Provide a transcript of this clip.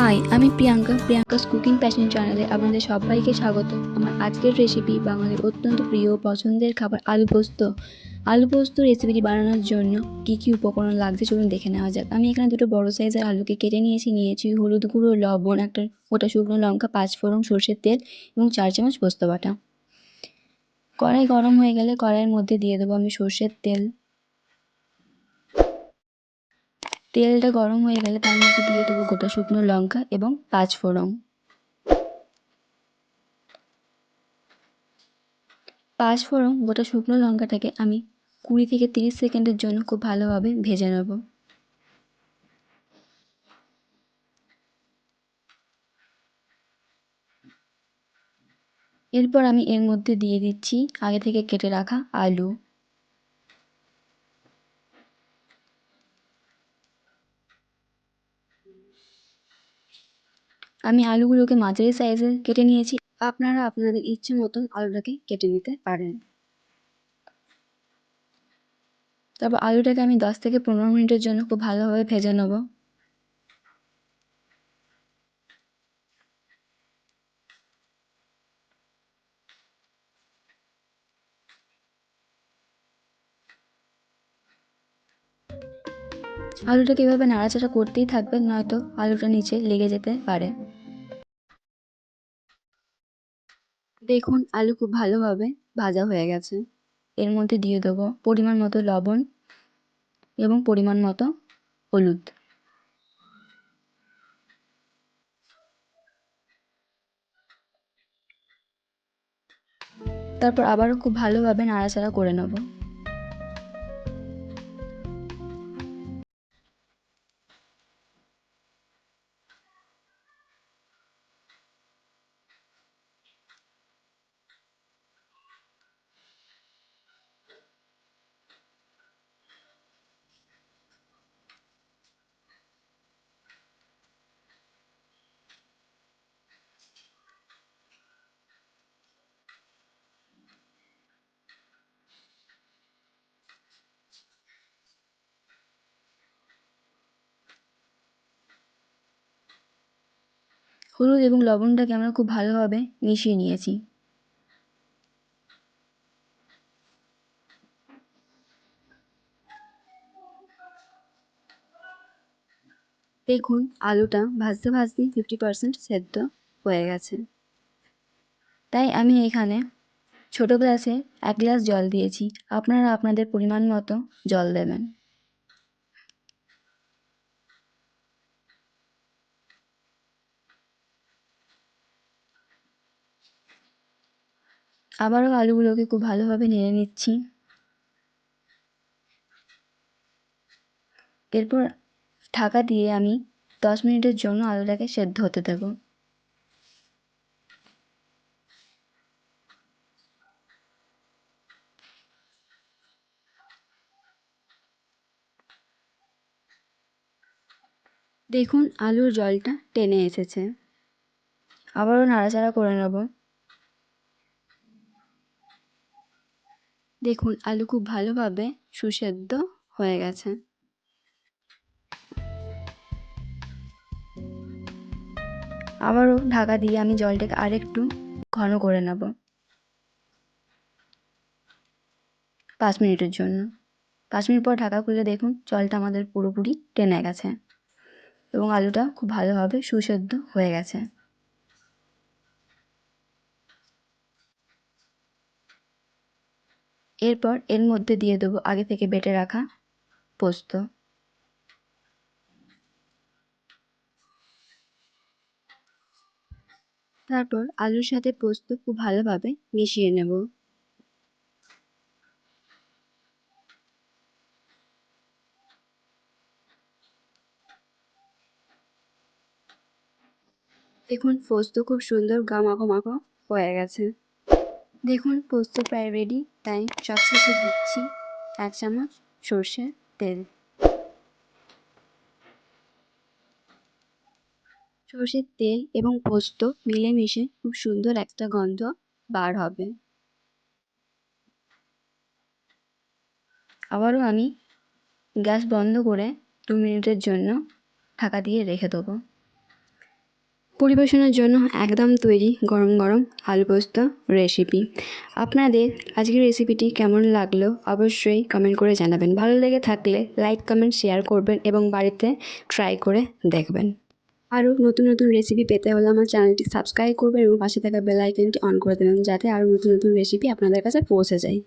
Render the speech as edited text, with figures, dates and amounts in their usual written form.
High, আমি Priyanka's cooking passion চ্যানেলে আপনাদের সবাইকে স্বাগত। আমার আজকের রেসিপি বাঙালির অত্যন্ত প্রিয় পছন্দের খাবার আলু পোস্ত। আলু পোস্ত রেসিপিটি বানানোর জন্য কী উপকরণ লাগছে চলুন দেখে নেওয়া যাক। আমি এখানে দুটো বড় সাইজের আলুকে কেটে নিয়েছি হলুদ গুঁড়ো, লবণ, একটা গোটা শুকনো লঙ্কা, 5 ফোড়ন, সরষের তেল এবং 4 চামচ পোস্ত বাটা। কড়াই গরম হয়ে গেলে কড়াইয়ের মধ্যে দিয়ে দেবো আমি সরষের তেল। তেলটা গরম হয়ে গেলে তার মধ্যে দিয়ে দেবো গোটা শুকনো লঙ্কা এবং 5 ফোড়ন। 5 ফোড়ন গোটা শুকনো লঙ্কাটাকে আমি 20 থেকে 30 সেকেন্ডের জন্য খুব ভালোভাবে ভেজে নেব। এরপর আমি এর মধ্যে দিয়ে দিচ্ছি আগে থেকে কেটে রাখা আলু। আমি আলুগুলোকে মাঝারি সাইজের কেটে নিয়েছি, আপনারা আপনাদের ইচ্ছে মতন আলুটাকে কেটে নিতে পারেন। তারপর আলুটাকে আমি 10 থেকে 15 মিনিটের জন্য খুব ভালোভাবে ভেজে নেব। আলুটাকে এভাবে নাড়াচাড়া করতেই থাকবেন, নয়তো আলুটা নিচে লেগে যেতে পারে। দেখুন আলু খুব ভালোভাবে ভাজা হয়ে গেছে। এর মধ্যে দিয়ে দেবো পরিমাণ মতো লবণ এবং পরিমাণ মতো হলুদ। তারপর আবারও খুব ভালোভাবে নাড়াচাড়া করে নেব। হলুদ এবং লবণটাকে আমরা খুব ভালোভাবে মিশিয়ে নিয়েছি। দেখুন আলুটা ভাজতে ভাজতে 50% সেদ্ধ হয়ে গেছে। তাই আমি এখানে ছোট গ্লাসে 1 গ্লাস জল দিয়েছি, আপনারা আপনাদের পরিমাণ মতো জল দেবেন। আবারও আলুগুলোকে খুব ভালোভাবে নেড়ে নিচ্ছি। এরপর ঢাকা দিয়ে আমি 10 মিনিটের জন্য আলুটাকে সেদ্ধ হতে দেব। দেখুন আলুর জলটা টেনে এসেছে। আবারও নাড়াচাড়া করে নেব। দেখুন আলু খুব ভালোভাবে সুসেদ্ধ হয়ে গেছে। আবারও ঢাকা দিয়ে আমি জলটাকে আরেকটু ঘন করে নেব 5 মিনিটের জন্য। 5 মিনিট পর ঢাকা খুলে দেখুন জলটা আমাদের পুরোপুরি টেনে গেছে এবং আলুটা খুব ভালোভাবে সুসেদ্ধ হয়ে গেছে। এরপর এর মধ্যে দিয়ে দেবো আগে থেকে বেটে রাখা পোস্ত। তারপর আলুর সাথে পোস্ত খুব ভালোভাবে মিশিয়ে নেব। দেখুন পোস্ত খুব সুন্দর গামাখো মাখো হয়ে গেছে। দেখুন পোস্ত প্রায় রেডি, তাই সবশেষে দিচ্ছি 1 চামচ সর্ষের তেল। সর্ষের তেল এবং পোস্ত মিলেমিশে খুব সুন্দর একটা গন্ধ বার হবে। আবারও আমি গ্যাস বন্ধ করে 2 মিনিটের জন্য ঢাকা দিয়ে রেখে দেবো। পরিবেশনের জন্য একদম তৈরি গরম গরম আলু পোস্ত রেসিপি। আপনাদের আজকের রেসিপিটি কেমন লাগলো অবশ্যই কমেন্ট করে জানাবেন। ভালো লেগে থাকলে লাইক কমেন্ট শেয়ার করবেন এবং বাড়িতে ট্রাই করে দেখবেন। আরও নতুন নতুন রেসিপি পেতে হলে আমার চ্যানেলটি সাবস্ক্রাইব করবেন এবং পাশে থাকা বেল আইকনটি অন করে দেবেন, যাতে আরও নতুন নতুন রেসিপি আপনাদের কাছে পৌঁছে যায়।